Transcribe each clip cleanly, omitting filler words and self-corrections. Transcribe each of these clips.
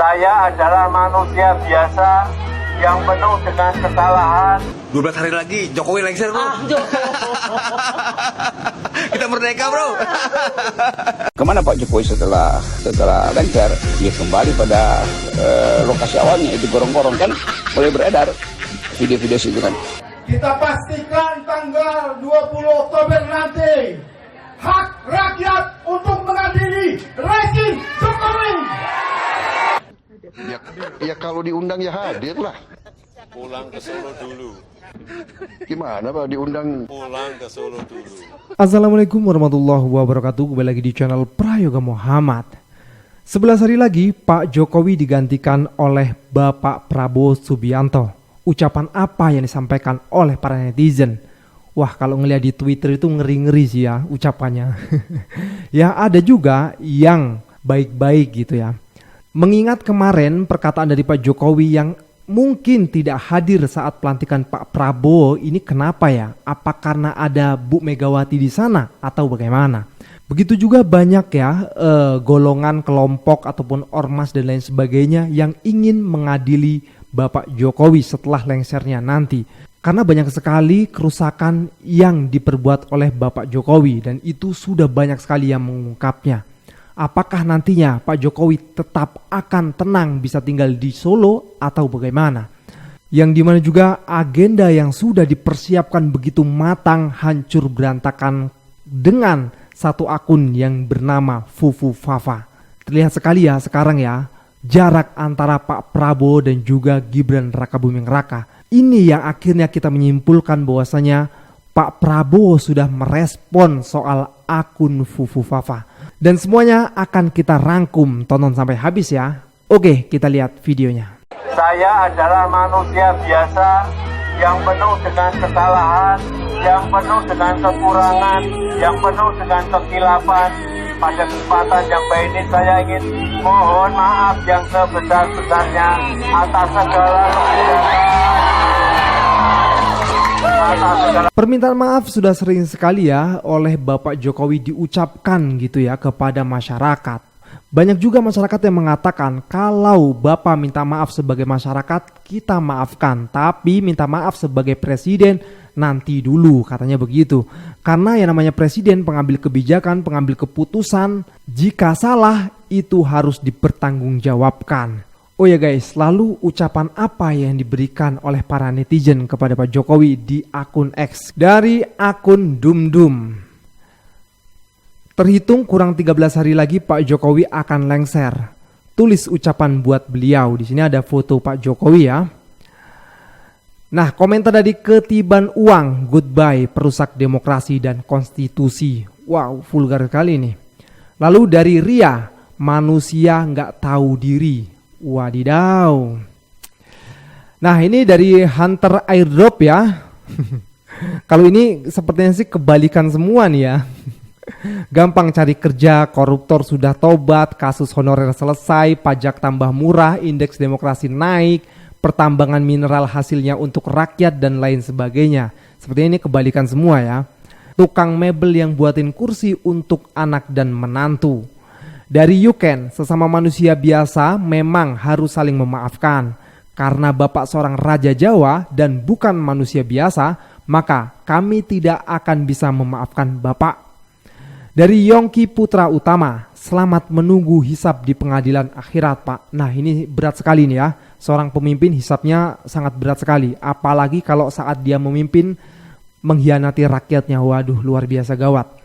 Saya adalah manusia biasa yang penuh dengan kesalahan. 12 hari lagi Jokowi lengser, bro. Kita merdeka, bro. Kemana Pak Jokowi setelah lengser? Dia kembali pada lokasi awalnya, itu gorong-gorong kan mulai beredar video-video situ kan. Kita pastikan tanggal 20 Oktober nanti hak rakyat untuk mengadili rezim Jokowi. Ya kalau diundang ya hadirlah. Pulang ke Solo dulu. Gimana Pak diundang? Pulang ke Solo dulu. Assalamualaikum warahmatullahi wabarakatuh. Kembali lagi di channel Prayoga Muhammad. 11 hari lagi Pak Jokowi digantikan oleh Bapak Prabowo Subianto. Ucapan apa yang disampaikan oleh para netizen? Wah, kalau ngeliat di Twitter itu ngeri-ngeri sih ya ucapannya. Ya ada juga yang baik-baik gitu ya. Mengingat kemarin perkataan dari Pak Jokowi yang mungkin tidak hadir saat pelantikan Pak Prabowo, ini kenapa ya? Apa karena ada Bu Megawati di sana atau bagaimana? Begitu juga banyak ya golongan, kelompok ataupun ormas dan lain sebagainya yang ingin mengadili Bapak Jokowi setelah lengsernya nanti. Karena banyak sekali kerusakan yang diperbuat oleh Bapak Jokowi dan itu sudah banyak sekali yang mengungkapnya. Apakah nantinya Pak Jokowi tetap akan tenang bisa tinggal di Solo atau bagaimana? Yang dimana juga agenda yang sudah dipersiapkan begitu matang hancur berantakan dengan satu akun yang bernama Fufu Fafa. Terlihat sekali ya sekarang ya jarak antara Pak Prabowo dan juga Gibran Rakabuming Raka. Ini yang akhirnya kita menyimpulkan bahwasanya Pak Prabowo sudah merespon soal akun Fufu Fafa. Dan semuanya akan kita rangkum, tonton sampai habis ya. Oke, kita lihat videonya. Saya adalah manusia biasa yang penuh dengan kesalahan, yang penuh dengan kekurangan, yang penuh dengan kekilapan. Pada kesempatan yang baik ini saya ingin mohon maaf yang sebesar-besarnya atas segala kebijakan. Permintaan maaf sudah sering sekali ya oleh Bapak Jokowi diucapkan gitu ya kepada masyarakat. Banyak juga masyarakat yang mengatakan kalau Bapak minta maaf sebagai masyarakat kita maafkan, tapi minta maaf sebagai presiden nanti dulu, katanya begitu. Karena yang namanya presiden pengambil kebijakan, pengambil keputusan, jika salah itu harus dipertanggungjawabkan. Oh ya guys, lalu ucapan apa yang diberikan oleh para netizen kepada Pak Jokowi di akun X? Dari akun Dumdum. Terhitung kurang 13 hari lagi Pak Jokowi akan lengser. Tulis ucapan buat beliau. Di sini ada foto Pak Jokowi ya. Nah, komentar dari Ketiban Uang, goodbye perusak demokrasi dan konstitusi. Wow, vulgar sekali nih. Lalu dari Ria, manusia nggak tahu diri. Wadidaw. Nah, ini dari Hunter Airdrop ya. Kalau ini sepertinya sih kebalikan semua nih ya. Gampang cari kerja, koruptor sudah tobat, kasus honorer selesai, pajak tambah murah, indeks demokrasi naik, pertambangan mineral hasilnya untuk rakyat dan lain sebagainya. Sepertinya ini kebalikan semua ya. Tukang mebel yang buatin kursi untuk anak dan menantu. Dari Yuken, sesama manusia biasa memang harus saling memaafkan. Karena Bapak seorang Raja Jawa dan bukan manusia biasa, maka kami tidak akan bisa memaafkan Bapak. Dari Yongki Putra Utama, selamat menunggu hisab di pengadilan akhirat Pak. Nah ini berat sekali nih ya, seorang pemimpin hisabnya sangat berat sekali. Apalagi kalau saat dia memimpin mengkhianati rakyatnya, waduh luar biasa gawat.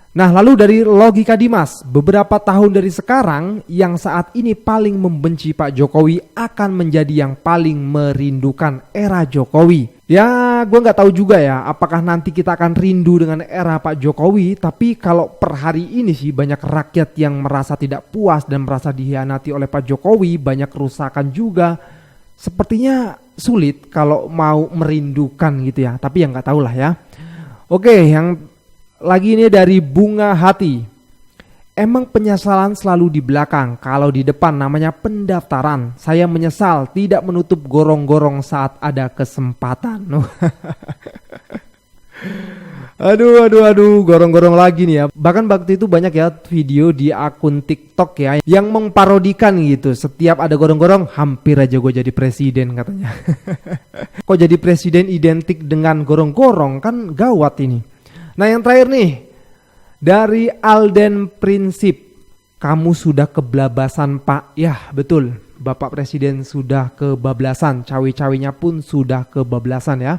Nah lalu dari Logika Dimas, beberapa tahun dari sekarang yang saat ini paling membenci Pak Jokowi akan menjadi yang paling merindukan era Jokowi. Ya gue gak tahu juga ya apakah nanti kita akan rindu dengan era Pak Jokowi. Tapi kalau per hari ini sih banyak rakyat yang merasa tidak puas dan merasa dikhianati oleh Pak Jokowi. Banyak kerusakan juga. Sepertinya sulit kalau mau merindukan gitu ya. Tapi yang gak tahu lah ya. Oke, yang lagi ini dari Bunga Hati. Emang penyesalan selalu di belakang, kalau di depan namanya pendaftaran. Saya menyesal tidak menutup gorong-gorong saat ada kesempatan. Aduh, gorong-gorong lagi nih ya. Bahkan waktu itu banyak ya video di akun TikTok ya yang mengparodikan gitu. Setiap ada gorong-gorong, hampir aja gue jadi presiden katanya. Kok jadi presiden identik dengan gorong-gorong, kan gawat ini. Nah yang terakhir nih, dari Alden Prinsip. Kamu sudah kebablasan Pak. Ya betul, Bapak Presiden sudah kebablasan. Cawi-cawinya pun sudah kebablasan ya.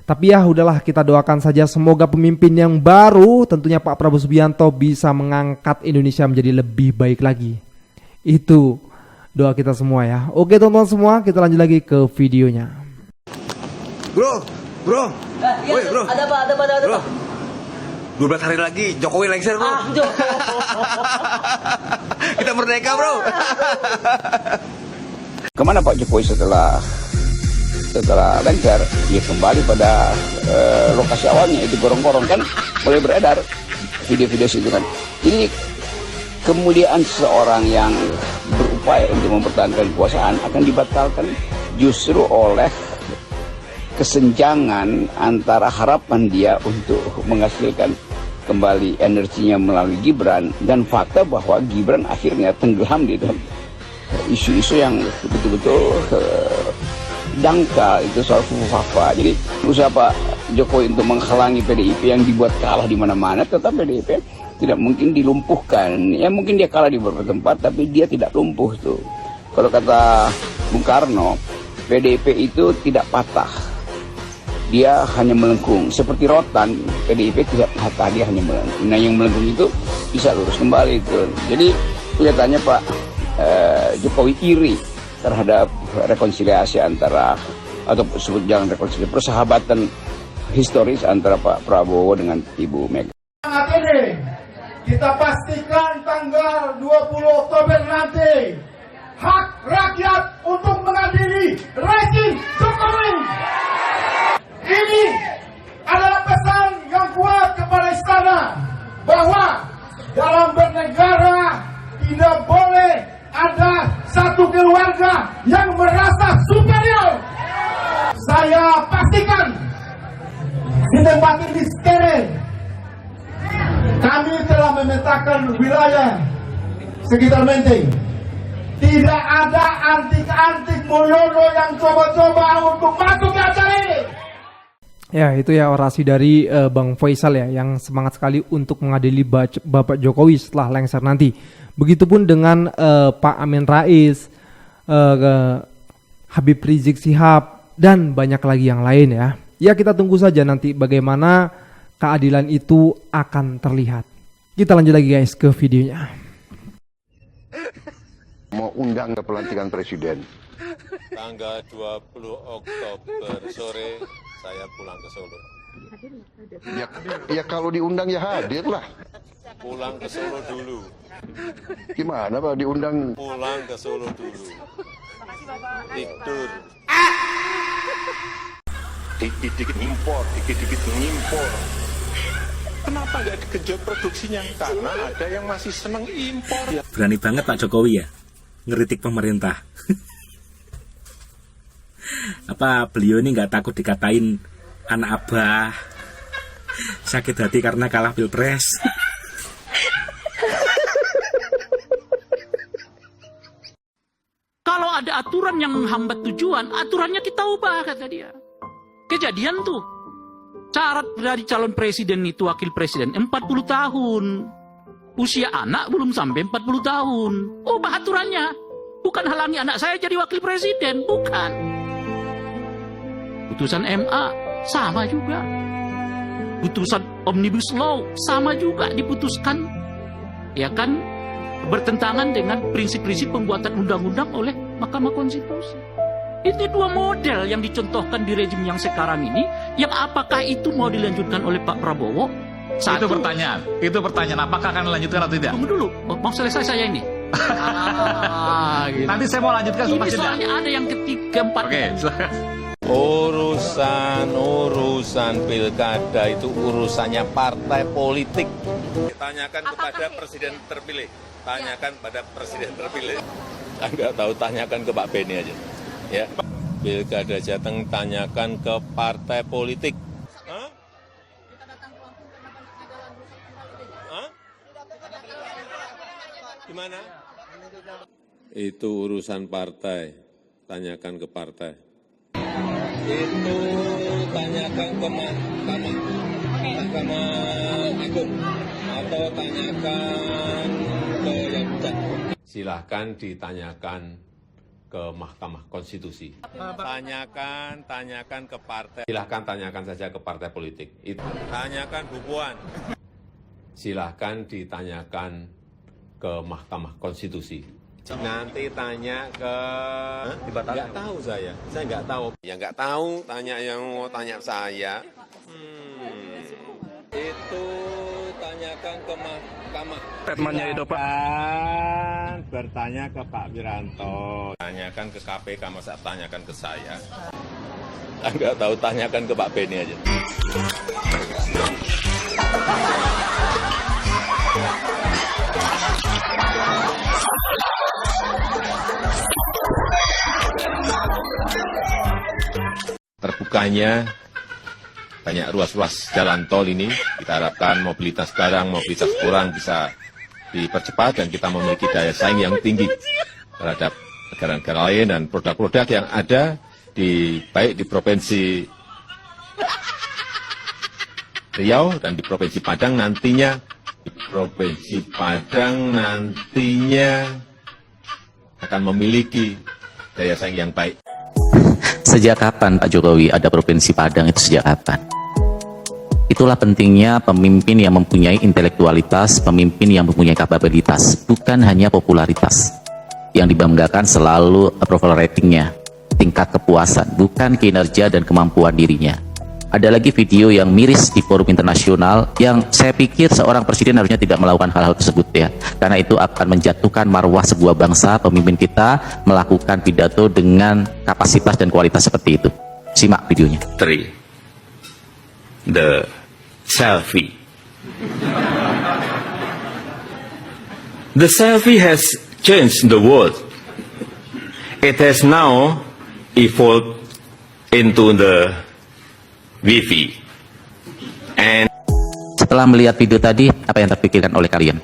Tapi ya udahlah, kita doakan saja semoga pemimpin yang baru, tentunya Pak Prabowo Subianto, bisa mengangkat Indonesia menjadi lebih baik lagi. Itu doa kita semua ya. Oke teman-teman semua, kita lanjut lagi ke videonya. Bro. Iya, Woi, bro. ada apa? Bro. 12 hari lagi Jokowi lengser, bro. Kita merdeka, bro. Kemana Pak Jokowi setelah lengser? Ya kembali pada lokasi awalnya, itu gorong-gorong kan mulai beredar video-video situ kan. Jadi kemudian seseorang yang berupaya untuk mempertahankan kekuasaan akan dibatalkan justru oleh kesenjangan antara harapan dia untuk menghasilkan kembali energinya melalui Gibran dan fakta bahwa Gibran akhirnya tenggelam di dalam isu-isu yang betul-betul dangkal, itu soal fufafa. Jadi usaha Pak Jokowi untuk menghalangi PDIP yang dibuat kalah di mana-mana, tetap PDIP tidak mungkin dilumpuhkan. Ya mungkin dia kalah di beberapa tempat, tapi dia tidak lumpuh tuh. Kalau kata Bung Karno, PDIP itu tidak patah, dia hanya melengkung. Seperti rotan, PDIP tidak patah, dia hanya melengkung. Nah yang melengkung itu bisa lurus kembali tuh. Jadi kelihatannya Pak Jokowi iri terhadap rekonsiliasi antara, atau sebut jangan rekonsiliasi, persahabatan historis antara Pak Prabowo dengan Ibu Mega. Saat ini kita pastikan tanggal 20 Oktober nanti hak rakyat untuk mengadili rezim Jokowi. Ini adalah pesan yang kuat kepada istana bahwa dalam bernegara tidak boleh ada satu keluarga yang merasa superior. Saya pastikan di tempat ini sekarang kami telah memetakan wilayah sekitar Menteng. Tidak ada antik-antik Mulyono yang coba-coba untuk masuk ke acara ini. Ya itu ya orasi dari Bang Faisal ya, yang semangat sekali untuk mengadili Bapak Jokowi setelah lengser nanti. Begitupun dengan Pak Amin Rais, Habib Rizik Sihab, dan banyak lagi yang lain ya. Ya kita tunggu saja nanti bagaimana keadilan itu akan terlihat. Kita lanjut lagi guys ke videonya. Mau undang ke pelantikan presiden. Tanggal 20 Oktober sore saya pulang ke Solo. Ya kalau diundang ya hadir lah. Pulang ke Solo dulu. Gimana Pak diundang? Pulang ke Solo dulu. Tidur. Dikit-dikit ngimpor. Kenapa nggak dikejut produksinya? Karena ada yang masih seneng impor. Berani banget Pak Jokowi ya, ngeritik pemerintah. Apa beliau ini nggak takut dikatain anak abah, sakit hati karena kalah pilpres? Kalau ada aturan yang menghambat tujuan, aturannya kita ubah, kata dia. Kejadian tuh. Syarat dari calon presiden itu wakil presiden 40 tahun. Usia anak belum sampai 40 tahun. Ubah aturannya. Bukan halangi anak saya jadi wakil presiden, bukan. Putusan MA sama juga. Putusan Omnibus Law sama juga diputuskan. Ya kan? Bertentangan dengan prinsip-prinsip pembuatan undang-undang oleh Mahkamah Konstitusi. Itu dua model yang dicontohkan di rejim yang sekarang ini, yang apakah itu mau dilanjutkan oleh Pak Prabowo? Itu pertanyaan, apakah akan dilanjutkan atau tidak? Tunggu dulu, mau selesai saya ini. Gitu. Nanti saya mau lanjutkan. Ini soalnya ada yang ketiga, empat. Oke, silakan. Urusan pilkada itu urusannya partai politik. Tanyakan kepada presiden terpilih. Tanyakan pada presiden terpilih. Nggak tahu, tanyakan ke Pak Beni aja. Ya, pilkada Jateng tanyakan ke partai politik. Hah? Gimana? Itu urusan partai, tanyakan ke partai. Itu tanyakan ke Mahkamah Agung atau tanyakan ke yang silahkan ditanyakan ke Mahkamah Konstitusi. Tanyakan ke partai. Silahkan tanyakan saja ke partai politik. Itu tanyakan Bu Puan. Silahkan ditanyakan ke Mahkamah Konstitusi. Nanti tanya ke... Nggak tahu saya nggak tahu. Ya nggak tahu, tanya yang mau tanya saya. Itu tanyakan ke Mahkamah. Statementnya itu, Pak. Bertanya ke Pak Wiranto. Tanyakan ke KPK, masa tanyakan ke saya. Nggak tahu, tanyakan ke Pak Beni aja. Terbukanya banyak ruas-ruas jalan tol ini, kita harapkan mobilitas barang, mobilitas orang bisa dipercepat dan kita memiliki daya saing yang tinggi terhadap negara-negara lain dan produk-produk yang ada baik di Provinsi Riau dan di Provinsi Padang nantinya akan memiliki daya saing yang baik. Sejak kapan Pak Jokowi ada Provinsi Padang itu sejak kapan? Itulah pentingnya pemimpin yang mempunyai intelektualitas, pemimpin yang mempunyai kapabilitas, bukan hanya popularitas. Yang dibanggakan selalu approval ratingnya, tingkat kepuasan, bukan kinerja dan kemampuan dirinya. Ada lagi video yang miris di forum internasional yang saya pikir seorang presiden harusnya tidak melakukan hal-hal tersebut ya. Karena itu akan menjatuhkan marwah sebuah bangsa, pemimpin kita melakukan pidato dengan kapasitas dan kualitas seperti itu. Simak videonya. 3. The selfie. The selfie has changed the world. It has now evolved into the Wifi. And setelah melihat video tadi, apa yang terpikirkan oleh kalian?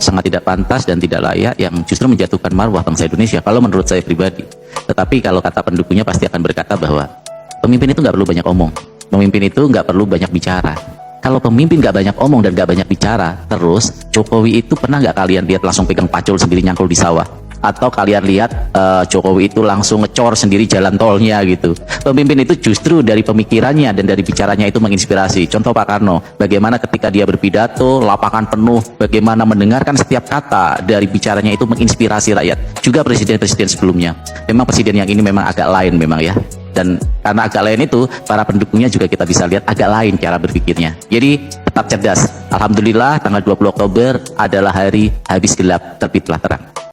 Sangat tidak pantas dan tidak layak, yang justru menjatuhkan marwah bangsa Indonesia kalau menurut saya pribadi. Tetapi kalau kata pendukungnya pasti akan berkata bahwa pemimpin itu nggak perlu banyak omong, pemimpin itu nggak perlu banyak bicara. Kalau pemimpin nggak banyak omong dan nggak banyak bicara, terus Jokowi itu pernah nggak kalian lihat langsung pegang pacul sendiri nyangkul di sawah? Atau kalian lihat Jokowi itu langsung ngecor sendiri jalan tolnya gitu. Pemimpin itu justru dari pemikirannya dan dari bicaranya itu menginspirasi. Contoh Pak Karno, bagaimana ketika dia berpidato, lapangan penuh, bagaimana mendengarkan setiap kata dari bicaranya itu menginspirasi rakyat. Juga presiden-presiden sebelumnya. Memang presiden yang ini memang agak lain memang ya. Dan karena agak lain itu, para pendukungnya juga kita bisa lihat agak lain cara berpikirnya. Jadi tetap cerdas. Alhamdulillah tanggal 20 Oktober adalah hari habis gelap terbitlah terang.